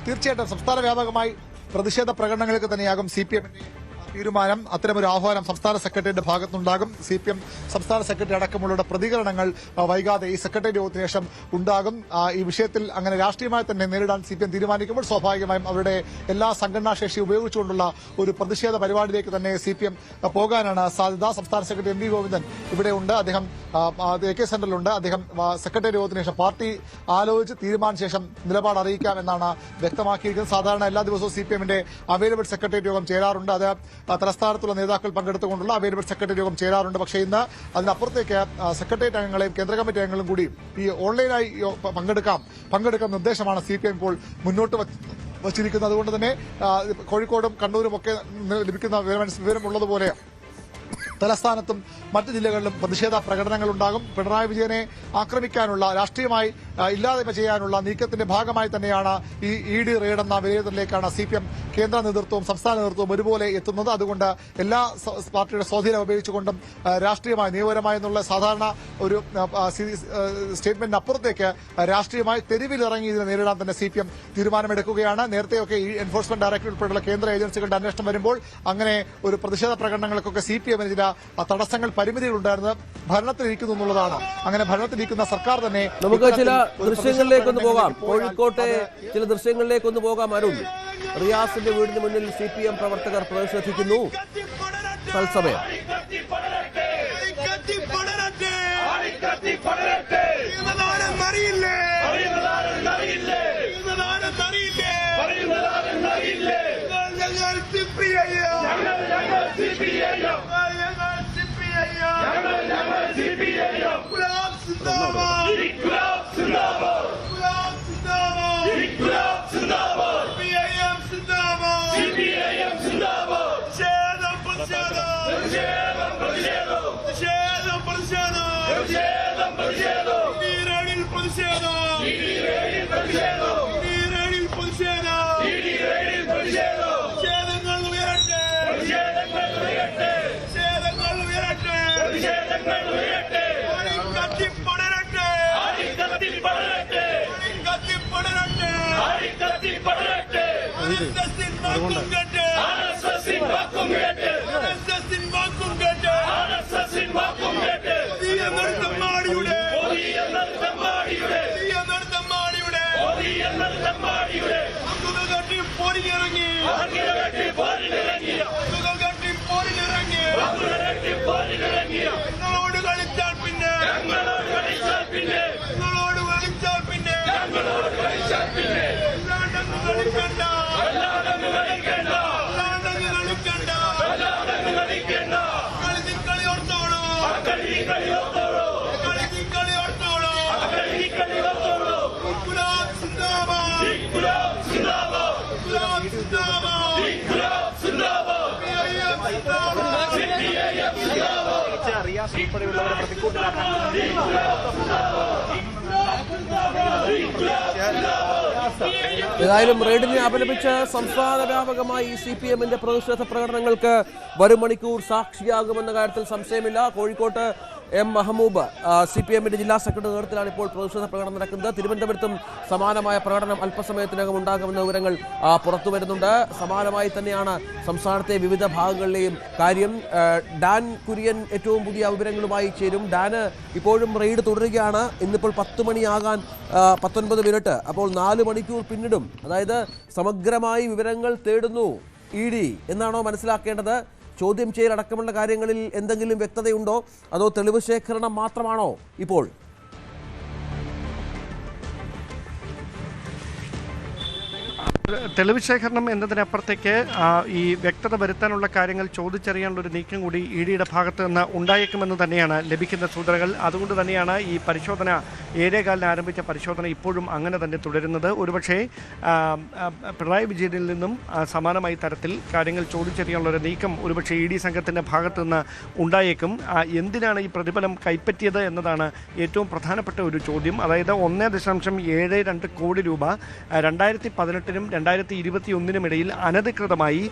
തീർച്ചയായിട്ടും സംസ്ഥാന വ്യാപകമായി പ്രതിഷേധ പ്രകടനങ്ങൾക്ക് തന്നെയാകും CPM-ന്റെ തീരുമാനം. അത്തരമൊരു ആഹ്വാനം സംസ്ഥാന സെക്രട്ടറിയുടെ ഭാഗത്തുനിന്നുണ്ടാകും. CPM സംസ്ഥാന സെക്രട്ടറി അടക്കമുള്ള പ്രതികരണങ്ങൾ വൈകാതെ ഈ സെക്രട്ടറി യോഗത്തിന് ശേഷം ഉണ്ടാകും. ഈ വിഷയത്തിൽ അങ്ങനെ രാഷ്ട്രീയമായി തന്നെ നേരിടാൻ CPM തീരുമാനിക്കുമ്പോൾ സ്വാഭാവികമായും അവരുടെ എല്ലാ സംഘടനാ ശേഷി ഉപയോഗിച്ചുകൊണ്ടുള്ള ഒരു പ്രതിഷേധ പരിപാടിയിലേക്ക് തന്നെ CPM പോകാനാണ് സാധ്യത. സംസ്ഥാന സെക്രട്ടറി MV ഗോവിന്ദൻ ഇവിടെ ഉണ്ട്. അദ്ദേഹം AK സെന്ററിലുണ്ട്. അദ്ദേഹം സെക്രട്ടറി യോഗത്തിന് ശേഷം പാർട്ടി ആലോചിച്ച് തീരുമാന ശേഷം നിലപാട് അറിയിക്കാം എന്നാണ് വ്യക്തമാക്കിയിരിക്കുന്നത്. സാധാരണ എല്ലാ ദിവസവും CPM-ന്റെ അവൈലബിൾ സെക്രട്ടറി യോഗം ചേരാറുണ്ട്. അത് തലസ്ഥാനത്തുള്ള നേതാക്കൾ പങ്കെടുത്തുകൊണ്ടുള്ള അവൈലബിൾ സെക്രട്ടറി യോഗം ചേരാറുണ്ട്. പക്ഷേ ഇന്ന് അതിനപ്പുറത്തേക്ക് സെക്രട്ടേറിയറ്റ് അംഗങ്ങളെയും കേന്ദ്ര കമ്മിറ്റി അംഗങ്ങളും കൂടി ഈ ഓൺലൈനായി പങ്കെടുക്കുന്ന നിർദ്ദേശമാണ് CPM ഇപ്പോൾ മുന്നോട്ട് വച്ചിരിക്കുന്നത്. അതുകൊണ്ട് തന്നെ കോഴിക്കോടും കണ്ണൂരും ഒക്കെ ലഭിക്കുന്ന വിവരമുള്ളതുപോലെ തലസ്ഥാനത്തും മറ്റ് ജില്ലകളിലും പ്രതിഷേധ പ്രകടനങ്ങളുണ്ടാകും. പിണറായി വിജയനെ ആക്രമിക്കാനുള്ള രാഷ്ട്രീയമായി ഇല്ലായ്മ ചെയ്യാനുള്ള നീക്കത്തിന്റെ ഭാഗമായി തന്നെയാണ് ഈ ED റെയ്ഡ് എന്ന വിലയിരുത്തലിലേക്കാണ് CPM കേന്ദ്ര നേതൃത്വവും സംസ്ഥാന നേതൃത്വവും ഒരുപോലെ എത്തുന്നത്. അതുകൊണ്ട് എല്ലാ പാർട്ടിയുടെ സ്വാധീനം ഉപയോഗിച്ചുകൊണ്ടും രാഷ്ട്രീയമായി നിയമപരമായി എന്നുള്ള സാധാരണ ഒരു സ്റ്റേറ്റ്മെന്റിന് അപ്പുറത്തേക്ക് രാഷ്ട്രീയമായി തെരുവിലിറങ്ങി ഇതിനെ നേരിടാൻ തന്നെ CPM തീരുമാനമെടുക്കുകയാണ്. നേരത്തെയൊക്കെ ഈ എൻഫോഴ്സ്മെന്റ് ഡയറക്ടറേറ്റ് ഉൾപ്പെടെയുള്ള കേന്ദ്ര ഏജൻസികളുടെ അന്വേഷണം വരുമ്പോൾ അങ്ങനെ ഒരു പ്രതിഷേധ പ്രകടനങ്ങൾക്കൊക്കെ CPM ചില തടസ്സങ്ങൾ പരിമിതികളുണ്ടായിരുന്നത് ഭരണത്തിലിരിക്കുന്നു എന്നുള്ളതാണ്. അങ്ങനെ ഭരണത്തിലിരിക്കുന്ന സർക്കാർ തന്നെ നമുക്ക് ചില ദൃശ്യങ്ങളിലേക്കൊന്ന് പോകാം. കോഴിക്കോട്ടെ ചില ദൃശ്യങ്ങളിലേക്കൊന്ന് പോകാം. അരുൺ, റിയാസിന്റെ വീടിന് മുന്നിൽ CPM പ്രവർത്തകർ പ്രതിഷേധിക്കുന്നു. തത്സമയം ഉൾപ്പെടെയുള്ളവരെ പ്രതിക്കൂട്ടിലാക്കാൻ ഏതായാലും റെയ്ഡിനെ അപലപിച്ച് സംസ്ഥാന വ്യാപകമായി CPM-ന്റെ പ്രതിഷേധ പ്രകടനങ്ങൾക്ക് വരും മണിക്കൂർ സാക്ഷിയാകുമെന്ന കാര്യത്തിൽ സംശയമില്ല. കോഴിക്കോട്ട് M. മഹബൂബ് CPM-ന്റെ ജില്ലാ സെക്രട്ടറി നേതൃത്വത്തിലാണ് ഇപ്പോൾ പ്രതിഷേധ പ്രകടനം നടക്കുന്നത്. തിരുവനന്തപുരത്തും സമാനമായ പ്രകടനം അല്പസമയത്തിനകം ഉണ്ടാകുമെന്ന വിവരങ്ങൾ പുറത്തു വരുന്നുണ്ട്. സമാനമായി തന്നെയാണ് സംസ്ഥാനത്തെ വിവിധ ഭാഗങ്ങളിലെയും കാര്യം. ഡാൻ കുര്യൻ ഏറ്റവും പുതിയ വിവരങ്ങളുമായി ചേരും. ഡാന് ഇപ്പോഴും റെയ്ഡ് തുടരുകയാണ്. ഇന്നിപ്പോൾ 10 മണിയാകാൻ 19 മിനിറ്റ്. അപ്പോൾ 4 മണിക്കൂർ പിന്നിടും. അതായത് സമഗ്രമായി വിവരങ്ങൾ തേടുന്നു ED എന്നാണോ മനസ്സിലാക്കേണ്ടത്? ചോദ്യം ചെയ്യലടക്കമുള്ള കാര്യങ്ങളിൽ എന്തെങ്കിലും വ്യക്തതയുണ്ടോ? അതോ തെളിവ് ശേഖരണം മാത്രമാണോ ഇപ്പോൾ? തെളിവ് ശേഖരണം എന്നതിനപ്പുറത്തേക്ക് ഈ വ്യക്തത വരുത്താനുള്ള കാര്യങ്ങൾ ചോദിച്ചറിയാനുള്ള ഒരു നീക്കം കൂടി EDയുടെ ഭാഗത്ത് നിന്ന് ഉണ്ടായേക്കുമെന്ന് തന്നെയാണ് ലഭിക്കുന്ന സൂചനകൾ. അതുകൊണ്ട് തന്നെയാണ് ഈ പരിശോധന 7:15 ആരംഭിച്ച പരിശോധന ഇപ്പോഴും അങ്ങനെ തന്നെ തുടരുന്നത്. ഒരുപക്ഷേ പിണറായി വിജയനിൽ നിന്നും സമാനമായ തരത്തിൽ കാര്യങ്ങൾ ചോദിച്ചറിയാനുള്ള ഒരു നീക്കം ഒരുപക്ഷേ ED സംഘത്തിൻ്റെ ഭാഗത്ത് നിന്ന് ഉണ്ടായേക്കും. എന്തിനാണ് ഈ പ്രതിഫലം കൈപ്പറ്റിയത് എന്നതാണ് ഏറ്റവും പ്രധാനപ്പെട്ട ഒരു ചോദ്യം. അതായത് 1.72 കോടി രൂപ 2018-നും 2021 ഇടയിൽ അനധികൃതമായി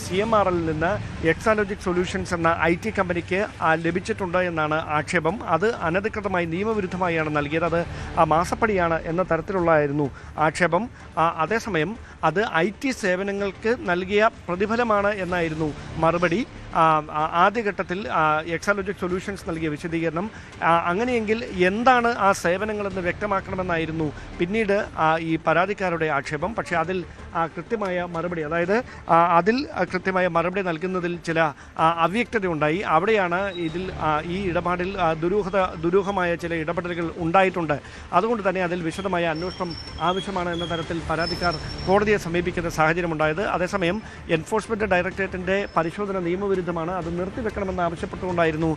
CMRL നിന്ന് എക്സാലോജിക് സൊല്യൂഷൻസ് എന്ന IT കമ്പനിക്ക് ലഭിച്ചിട്ടുണ്ട് എന്നാണ് ആക്ഷേപം. അത് അനധികൃതമായി നിയമവിരുദ്ധമായാണ് നൽകിയത്. അത് മാസപ്പടിയാണ് എന്ന തരത്തിലുള്ളതായിരുന്നു ആക്ഷേപം. അതേസമയം അത് IT സേവനങ്ങൾക്ക് നൽകിയ പ്രതിഫലമാണ് എന്നായിരുന്നു മറുപടി. ആദ്യഘട്ടത്തിൽ എക്സാലോജിക് സൊല്യൂഷൻസ് നൽകിയ വിശദീകരണം. അങ്ങനെയെങ്കിൽ എന്താണ് ആ സേവനങ്ങളെന്ന് വ്യക്തമാക്കണമെന്നായിരുന്നു പിന്നീട് ഈ പരാതിക്കാരുടെ ആക്ഷേപം. പക്ഷേ അതിൽ കൃത്യമായ മറുപടി, അതായത് അതിൽ കൃത്യമായ മറുപടി നൽകുന്നതിൽ ചില അവ്യക്തതയുണ്ടായി. അവിടെയാണ് ഈ ഇടപാടിൽ ദുരൂഹമായ ചില ഇടപെടലുകൾ ഉണ്ടായിട്ടുണ്ട്. അതുകൊണ്ട് തന്നെ അതിൽ വിശദമായ അന്വേഷണം ആവശ്യമാണ് എന്ന തരത്തിൽ പരാതിക്കാർ കോടതിയെ സമീപിക്കുന്ന സാഹചര്യമുണ്ടായത്. അതേസമയം എൻഫോഴ്സ്മെന്റ് ഡയറക്ടറേറ്റിന്റെ പരിശോധന നിയമവിരുദ്ധമാണ്, അത് നിർത്തിവെക്കണമെന്ന് ആവശ്യപ്പെട്ടുകൊണ്ടായിരുന്നു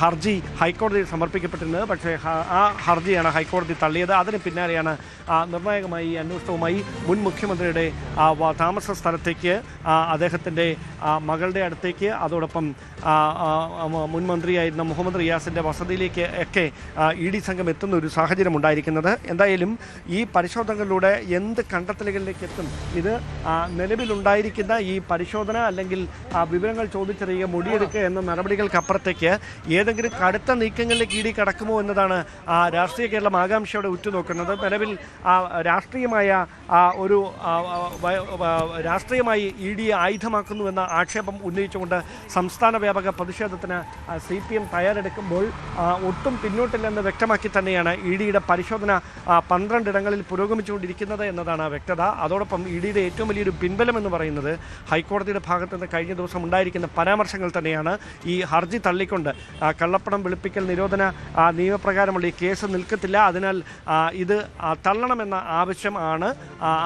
ഹർജി ഹൈക്കോടതിയിൽ സമർപ്പിക്കപ്പെട്ടിരുന്നത്. പക്ഷേ ആ ഹർജിയാണ് ഹൈക്കോടതി തള്ളിയത്. അതിന് പിന്നാലെയാണ് നിർണായകമായി ഈ അന്വേഷണവുമായി മുൻ മുഖ്യമന്ത്രിയുടെ താമസ സ്ഥലത്തേക്ക്, അദ്ദേഹത്തിൻ്റെ മകളുടെ അടുത്തേക്ക്, അതോടൊപ്പം മുൻ മന്ത്രിയായിരുന്ന മുഹമ്മദ് റിയാസിൻ്റെ വസതിയിലേക്ക് ഒക്കെ ED സംഘം എത്തുന്ന ഒരു സാഹചര്യം ഉണ്ടായിരിക്കുന്നത്. എന്തായാലും ഈ പരിശോധനകളിലൂടെ എന്ത് കണ്ടെത്തലുകളിലേക്ക് എത്തും? ഇത് നിലവിലുണ്ടായിരിക്കുന്ന ഈ പരിശോധന അല്ലെങ്കിൽ വിവരങ്ങൾ ചോദിച്ചറിയുക, മൊഴിയെടുക്കുക എന്ന നടപടികൾക്കപ്പുറത്തേക്ക് ഏതെങ്കിലും കടുത്ത നീക്കങ്ങളിലേക്ക് ED കടക്കുമോ എന്നതാണ് രാഷ്ട്രീയ കേരളം ആകാംക്ഷയോടെ ഉറ്റുനോക്കുന്നത്. നിലവിൽ രാഷ്ട്രീയമായി ED ആയുധമാക്കുന്നുവെന്ന ആക്ഷേപം ഉന്നയിച്ചുകൊണ്ട് സംസ്ഥാന വ്യാപക പ്രതിഷേധത്തിന് CPM തയ്യാറെടുക്കുമ്പോൾ ഒട്ടും പിന്നോട്ടില്ലെന്ന് വ്യക്തമാക്കി തന്നെയാണ് EDയുടെ പരിശോധന 12 ഇടങ്ങളിൽ പുരോഗമിച്ചുകൊണ്ടിരിക്കുന്നത് എന്നതാണ് വ്യക്തത. അതോടൊപ്പം EDയുടെ ഏറ്റവും വലിയൊരു പിൻബലം എന്ന് പറയുന്നത് ഹൈക്കോടതിയുടെ ഭാഗത്ത് നിന്ന് കഴിഞ്ഞ ദിവസം ഉണ്ടായിരിക്കുന്ന പരാമർശങ്ങൾ തന്നെയാണ്. ഈ ഹർജി തള്ളിക്കൊണ്ട് കള്ളപ്പണം വെളുപ്പിക്കൽ നിരോധന നിയമപ്രകാരമുള്ള ഈ കേസ് നിൽക്കത്തില്ല, അതിനാൽ ഇത് തള്ളണമെന്ന ആവശ്യമാണ്,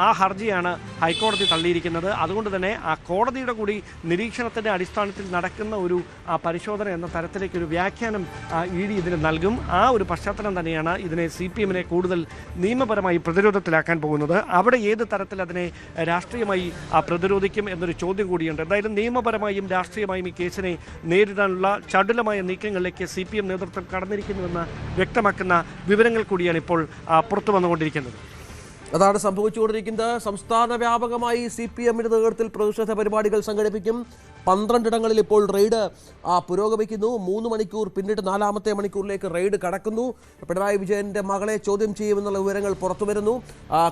ആ ഹർജിയാണ് ഹൈക്കോടതി തള്ളിയിരിക്കുന്നത്. അതുകൊണ്ട് തന്നെ ആ കോടതിയുടെ കൂടി നിരീക്ഷണത്തിൻ്റെ അടിസ്ഥാനത്തിൽ നടക്കുന്ന ഒരു പരിശോധന എന്ന തരത്തിലേക്കൊരു വ്യാഖ്യാനം ED ഇതിന് നൽകും. ആ ഒരു പശ്ചാത്തലം തന്നെയാണ് ഇതിനെ CPMനെ കൂടുതൽ നിയമപരമായി പ്രതിരോധത്തിലാക്കാൻ പോകുന്നത്. അവിടെ ഏത് തരത്തിൽ അതിനെ രാഷ്ട്രീയമായി പ്രതിരോധിക്കും എന്നൊരു ചോദ്യം കൂടിയുണ്ട്. എന്തായാലും നിയമപരമായും രാഷ്ട്രീയമായും ഈ കേസിനെ നേരിടാനുള്ള ചടുലമായ നീക്കങ്ങളിലേക്ക് CPM നേതൃത്വം കടന്നിരിക്കുന്നുവെന്ന് വ്യക്തമാക്കുന്ന വിവരങ്ങൾ കൂടിയാണ് ഇപ്പോൾ പുറത്തു വന്നുകൊണ്ടിരിക്കുന്നത്. അതാണ് സംഭവിച്ചുകൊണ്ടിരിക്കുന്നത്. സംസ്ഥാന വ്യാപകമായി CPMന്റെ നേതൃത്വത്തിൽ പ്രതിഷേധ പരിപാടികൾ സംഘടിപ്പിക്കും. 12 ഇടങ്ങളിൽ ഇപ്പോൾ റെയ്ഡ് പുരോഗമിക്കുന്നു. 3 മണിക്കൂർ പിന്നിട്ട് 4ാമത്തെ മണിക്കൂറിലേക്ക് റെയ്ഡ് കടക്കുന്നു. പിണറായി വിജയന്റെ മകളെ ചോദ്യം ചെയ്യുമെന്നുള്ള വിവരങ്ങൾ പുറത്തു വരുന്നു.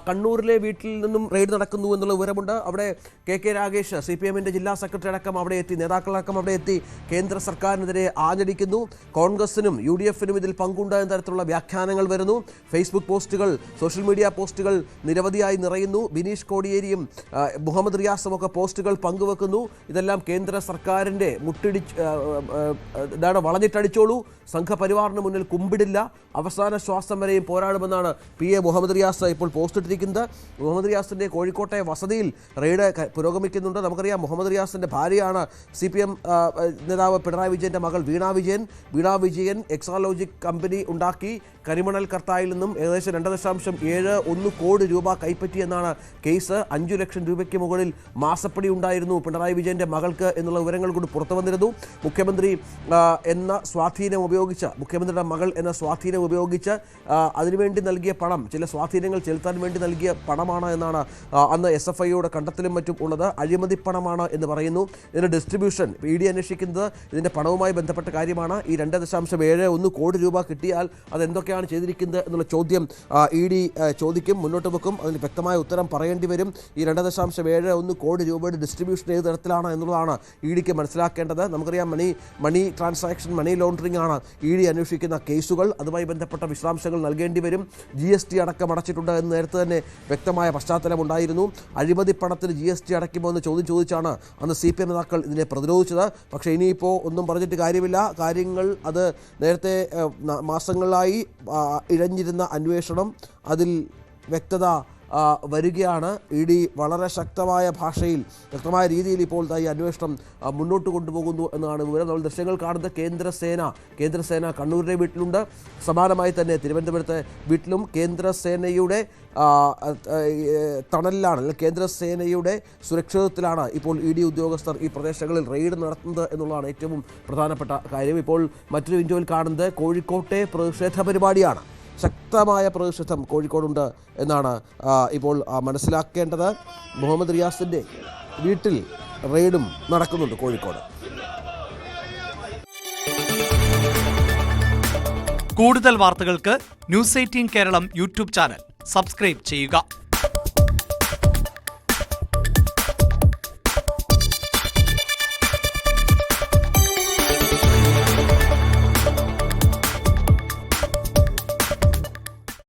കണ്ണൂരിലെ വീട്ടിൽ നിന്നും റെയ്ഡ് നടക്കുന്നു എന്നുള്ള വിവരമുണ്ട്. അവിടെ KK രാഗേഷ് CPMന്റെ ജില്ലാ സെക്രട്ടറി അടക്കം അവിടെ എത്തി, നേതാക്കളടക്കം അവിടെ എത്തി കേന്ദ്ര സർക്കാരിനെതിരെ ആഞ്ഞടിക്കുന്നു. കോൺഗ്രസിനും UDFനും ഇതിൽ പങ്കുണ്ട് എന്ന തരത്തിലുള്ള വ്യാഖ്യാനങ്ങൾ വരുന്നു. ഫേസ്ബുക്ക് പോസ്റ്റുകൾ, സോഷ്യൽ മീഡിയ പോസ്റ്റുകൾ നിരവധിയായി നിറയുന്നു. ബിനീഷ് കോടിയേരിയും മുഹമ്മദ് റിയാസും ഒക്കെ പോസ്റ്റുകൾ പങ്കുവെക്കുന്നു. ഇതെല്ലാം കേന്ദ്ര സർക്കാരിൻ്റെ വളഞ്ഞിട്ടടിച്ചോളൂ, സംഘപരിവാറിന് മുന്നിൽ കുമ്പിടില്ല, അവസാന ശ്വാസം വരെയും പോരാടുമെന്നാണ് PA മുഹമ്മദ് റിയാസ് ഇപ്പോൾ പോസ്റ്റ് ഇട്ടിരിക്കുന്നത്. മുഹമ്മദ് റിയാസിൻ്റെ കോഴിക്കോട്ടെ വസതിയിൽ റെയ്ഡ് പുരോഗമിക്കുന്നുണ്ട്. നമുക്കറിയാം മുഹമ്മദ് റിയാസിൻ്റെ ഭാര്യയാണ് CPM നേതാവ് പിണറായി വിജയൻ്റെ മകൾ വീണ വിജയൻ എക്സാലോജിക് കമ്പനി ഉണ്ടാക്കി കരിമണൽ കർത്തായിൽ നിന്നും ഏകദേശം 2.71 കോടി രൂപ കൈപ്പറ്റിയെന്നാണ് കേസ്. 5 ലക്ഷം രൂപയ്ക്ക് മുകളിൽ മാസപ്പടി ഉണ്ടായിരുന്നു പിണറായി വിജയൻ്റെ മകൾക്ക് എന്നുള്ള വിവരങ്ങൾ കൂടി പുറത്തു വന്നിരുന്നു. മുഖ്യമന്ത്രിയുടെ മകൾ എന്ന സ്വാധീനം ഉപയോഗിച്ച് അതിനുവേണ്ടി നൽകിയ പണം, ചില സ്വാധീനങ്ങൾ ചെലുത്താൻ വേണ്ടി നൽകിയ പണമാണ് എന്നാണ് അന്ന് SFIയുടെ കണ്ടെത്തലും മറ്റും ഉള്ളത്. അഴിമതി പണമാണ് എന്ന് പറയുന്നു. ഇതിൻ്റെ ഡിസ്ട്രിബ്യൂഷൻ ED അന്വേഷിക്കുന്നത് ഇതിൻ്റെ പണവുമായി ബന്ധപ്പെട്ട കാര്യമാണ്. ഈ 2.71 കോടി രൂപ കിട്ടിയാൽ അതെന്തൊക്കെയാണ് ചെയ്തിരിക്കുന്നത് എന്നുള്ള ചോദ്യം ED ചോദിക്കും, മുന്നോട്ട് വെക്കും. അതിന് വ്യക്തമായ ഉത്തരം പറയേണ്ടി വരും. ഈ 2.71 കോടി രൂപയുടെ ഡിസ്ട്രിബ്യൂഷൻ ഏത് തരത്തിലാണ് എന്നുള്ളതാണ് EDക്ക് മനസ്സിലാക്കേണ്ടത്. നമുക്കറിയാം മണി ട്രാൻസാക്ഷൻ, മണി ലോണ്ടറിംഗ് ആണ് ED അന്വേഷിക്കുന്ന കേസുകൾ. അതുമായി ബന്ധപ്പെട്ട വിശദാംശങ്ങൾ നൽകേണ്ടി വരും. GST അടക്കം അടച്ചിട്ടുണ്ട് എന്ന് നേരത്തെ തന്നെ വ്യക്തമായ പശ്ചാത്തലം ഉണ്ടായിരുന്നു. അഴിമതി പണത്തിന് GST അടയ്ക്കുമോ എന്ന് ചോദിച്ചാണ് അന്ന് CPM നേതാക്കൾ ഇതിനെ പ്രതിരോധിച്ചത്. പക്ഷേ ഇനിയിപ്പോൾ ഒന്നും പറഞ്ഞിട്ട് കാര്യമില്ല. കാര്യങ്ങൾ അത് നേരത്തെ മാസങ്ങളായി ഇഴഞ്ഞിരുന്ന അന്വേഷണം, അതിൽ വ്യക്തത വരികയാണ്. ED വളരെ ശക്തമായ ഭാഷയിൽ, വ്യക്തമായ രീതിയിൽ ഇപ്പോൾ ഈ അന്വേഷണം മുന്നോട്ട് കൊണ്ടുപോകുന്നു എന്നാണ് വിവരം. നമ്മൾ ദൃശ്യങ്ങൾ കാണുന്നത് കേന്ദ്രസേന കണ്ണൂരിലെ വീട്ടിലുണ്ട്. സമാനമായി തന്നെ തിരുവനന്തപുരത്തെ വീട്ടിലും കേന്ദ്രസേനയുടെ തണലിലാണ്, അല്ലെങ്കിൽ കേന്ദ്രസേനയുടെ സുരക്ഷിതത്വത്തിലാണ് ഇപ്പോൾ ED ഉദ്യോഗസ്ഥർ ഈ പ്രദേശങ്ങളിൽ റെയ്ഡ് നടത്തുന്നത് എന്നുള്ളതാണ് ഏറ്റവും പ്രധാനപ്പെട്ട കാര്യം. ഇപ്പോൾ മറ്റൊരു വിൻഡോയിൽ കാണുന്നത് കോഴിക്കോട്ടെ പ്രതിഷേധ പരിപാടിയാണ്. ശക്തമായ പ്രതിഷേധം കോഴിക്കോടുണ്ട് എന്നാണ് ഇപ്പോൾ മനസ്സിലാക്കേണ്ടത്. മുഹമ്മദ് റിയാസിൻ്റെ വീട്ടിൽ റെയ്ഡും നടക്കുന്നുണ്ട് കോഴിക്കോട്. കൂടുതൽ വാർത്തകൾക്ക് news 18 Keralam YouTube channel subscribe ചെയ്യുക.